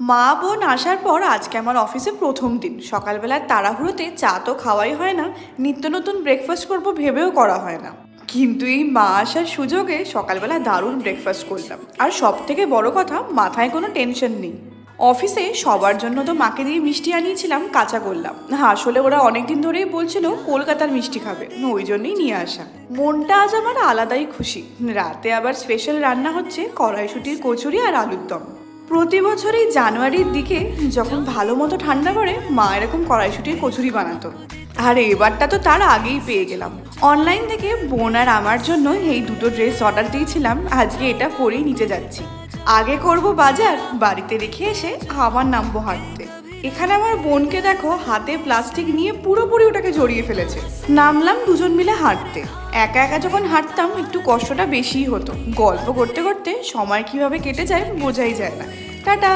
মা বোন আসার পর আজকে আমার অফিসে প্রথম দিন। সকালবেলার তাড়াহুড়োতে চা তো খাওয়াই হয় না, নিত্য নতুন ব্রেকফাস্ট করবো ভেবেও করা হয় না। কিন্তু এই মা আসার সুযোগে সকালবেলা দারুণ ব্রেকফাস্ট করলাম, আর সব থেকে বড় কথা, মাথায় কোনো টেনশন নেই। অফিসে সবার জন্য তো মাকে দিয়ে মিষ্টি আনিয়েছিলাম, কাঁচা করলাম। আসলে ওরা অনেকদিন ধরেই বলছিল কলকাতার মিষ্টি খাবে, ওই জন্যই নিয়ে আসা। মনটা আজ আমার আলাদাই খুশি। রাতে আবার স্পেশাল রান্না হচ্ছে, কড়াইশুটির কচুরি আর আলুর দম। প্রতি বছরই জানুয়ারির দিকে যখন ভালো মতো ঠান্ডা পড়ে, মা এরকম কড়াইশুটির কচুরি বানাতো। আর এবারটা তো তার আগেই পেয়ে গেলাম। অনলাইন থেকে বোন আর আমার জন্য এই দুটো ড্রেস অর্ডার দিয়েছিলাম, আজকে এটা পরেই নিচে যাচ্ছি। আগে করব বাজার, বাড়িতে রেখে এসে আবার নামবো হাঁটতে। এখানে আমার বোনকে দেখো, হাতে প্লাস্টিক নিয়ে পুরোপুরি ওটাকে জড়িয়ে ফেলেছে। নামলাম দুজন মিলে হাঁটতে। একা একা যখন হাঁটতাম একটু কষ্টটা বেশিই হতো। গল্প করতে করতে সময় কিভাবে কেটে যায় বোঝাই যায় না। টাটা।